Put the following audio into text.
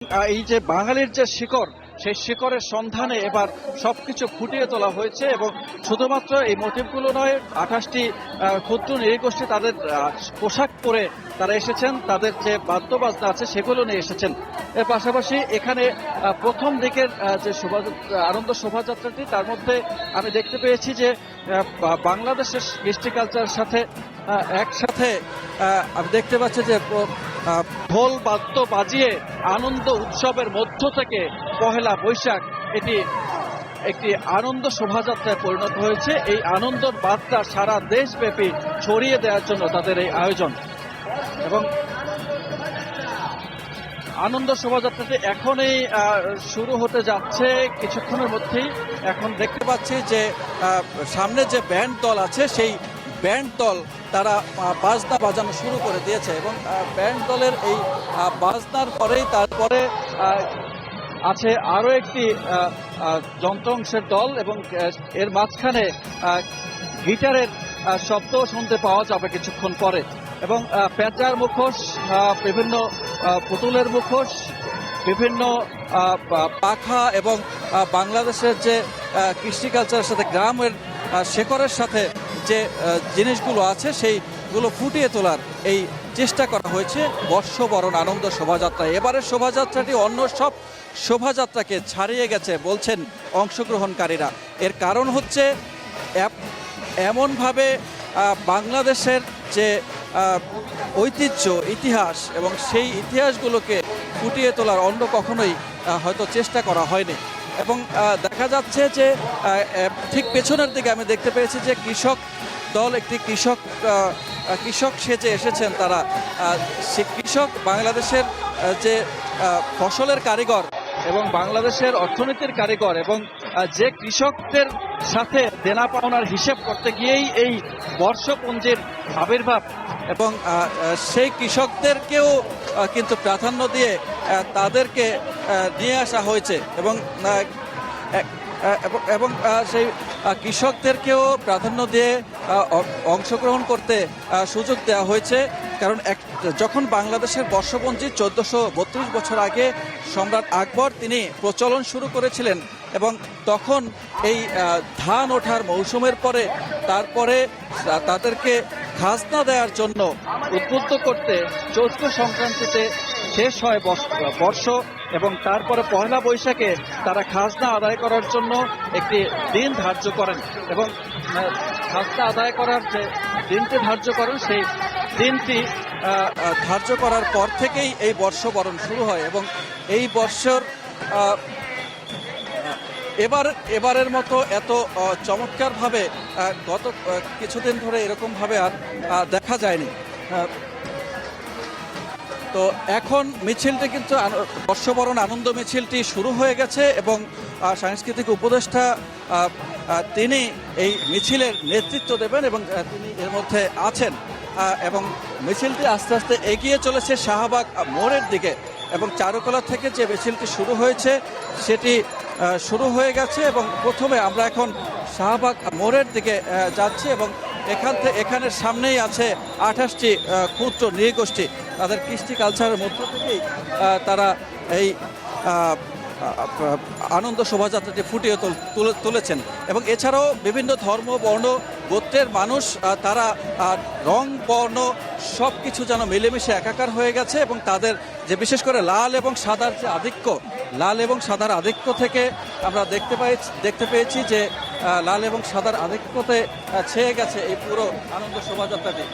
এই যে বাঙালির যে শিকড়, সেই শিকড়ের সন্ধানে এবার সবকিছু ফুটিয়ে তোলা হয়েছে এবং শুধুমাত্র এই মোটিভগুলো নয়, 28টি ক্ষুদ্র নৃগোষ্ঠী তাদের পোশাক পরে তারা এসেছেন, তাদের যে বাদ্যবাজনা আছে সেগুলো নিয়ে এসেছেন। এর পাশাপাশি এখানে প্রথম দিকের যে আনন্দ শোভাযাত্রাটি, তার মধ্যে আমি দেখতে পেয়েছি যে বাংলাদেশের কৃষ্টি কালচারের সাথে একসাথে আমি দেখতে পাচ্ছি যে ঢোল বাদ্য বাজিয়ে আনন্দ উৎসবের মধ্য থেকে পহেলা বৈশাখ এটি একটি আনন্দ শোভাযাত্রায় পরিণত হয়েছে। এই আনন্দের বার্তা সারা দেশব্যাপী ছড়িয়ে দেওয়ার জন্য তাদের এই আয়োজন। এবং আনন্দ শোভাযাত্রাটি এখনই শুরু হতে যাচ্ছে, কিছুক্ষণের মধ্যেই। এখন দেখতে পাচ্ছি যে সামনে যে ব্যান্ড দল আছে, সেই ব্যান্ড দল তারা বাজনা বাজানো শুরু করে দিয়েছে এবং ব্যান্ড দলের এই বাজনার পরেই তারপরে আছে আরো একটি যন্ত্রাংশের দল এবং এর মাঝখানে গিটারের শব্দ শুনতে পাওয়া যাবে কিছুক্ষণ পরে। এবং পেঁচার মুখোশ, বিভিন্ন পুতুলের মুখোশ, বিভিন্ন পাখা এবং বাংলাদেশের যে কৃষি কালচারের সাথে গ্রামের শেকড়ের সাথে যে জিনিসগুলো আছে সেইগুলো ফুটিয়ে তোলার এই চেষ্টা করা হয়েছে বর্ষবরণ আনন্দ শোভাযাত্রা। এবারের শোভাযাত্রাটি অন্য সব শোভাযাত্রাকে ছাড়িয়ে গেছে বলছেন অংশগ্রহণকারীরা। এর কারণ হচ্ছে এমনভাবে বাংলাদেশের যে ঐতিহ্য, ইতিহাস এবং সেই ইতিহাসগুলোকে ফুটিয়ে তোলার অন্য কখনোই হয়তো চেষ্টা করা হয়নি। এবং দেখা যাচ্ছে যে ঠিক পেছনের দিকে আমি দেখতে পেয়েছি যে কৃষক দল, একটি কৃষক সেজে এসেছেন তারা। সে কৃষক বাংলাদেশের যে ফসলের কারিগর এবং বাংলাদেশের অর্থনীতির কারিগর, এবং যে কৃষকদের সাথে দেনা পাওনার হিসেব করতে গিয়েই এই বর্ষপঞ্জির আবির্ভাব। এবং সেই কৃষকদেরকেও কিন্তু প্রাধান্য দিয়ে তাদেরকে নিয়ে আসা হয়েছে এবং এবং সেই কৃষকদেরকেও প্রাধান্য দিয়ে অংশগ্রহণ করতে সুযোগ দেওয়া হয়েছে। কারণ যখন বাংলাদেশের বর্ষপঞ্জি 1432 বছর আগে সম্রাট আকবর তিনি প্রচলন শুরু করেছিলেন এবং তখন এই ধান ওঠার মৌসুমের পরে তারপরে তাদেরকে খাজনা দেওয়ার জন্য উদ্বুদ্ধ করতে চৈত্র সংক্রান্তিতে শেষ হয় বর্ষ এবং তারপরে পহেলা বৈশাখে তারা খাজনা আদায় করার জন্য একটি দিন ধার্য করেন এবং খাজনা আদায় করার যে দিনটি ধার্য করেন, সেই দিনটি ধার্য করার পর থেকেই এই বর্ষবরণ শুরু হয়। এবং এই বর্ষর এবারের মতো এত চমৎকারভাবে গত কিছুদিন ধরে এরকমভাবে আর দেখা যায়নি। তো এখন মিছিলটি কিন্তু বর্ষবরণ আনন্দ মিছিলটি শুরু হয়ে গেছে এবং সাংস্কৃতিক উপদেষ্টা তিনি এই মিছিলের নেতৃত্ব দেবেন এবং তিনি এর মধ্যে আছেন। এবং মিছিলটি আস্তে আস্তে এগিয়ে চলেছে শাহবাগ মোড়ের দিকে এবং চারুকলা থেকে যে মিছিলটি শুরু হয়েছে সেটি শুরু হয়ে গেছে এবং প্রথমে আমরা এখন শাহবাগ মোড়ের দিকে যাচ্ছি এবং এখানের সামনেই আছে 28টি ক্ষুদ্র নৃগোষ্ঠী। তাদের কৃষ্টি কালচারের মধ্য থেকেই তারা এই আনন্দ শোভাযাত্রাটি ফুটিয়ে তুলেছেন। এবং এছাড়াও বিভিন্ন ধর্ম, বর্ণ, গোত্রের মানুষ তারা রং, বর্ণ সব কিছু যেন মিলেমিশে একাকার হয়ে গেছে এবং তাদের যে বিশেষ করে লাল এবং সাদার যে আধিক্য, লাল এবং সাদার আধিক্য থেকে আমরা দেখতে পেয়েছি যে লাল এবং সাদার আধিক্যতে ছেয়ে গেছে এই পুরো আনন্দ শোভাযাত্রাটি।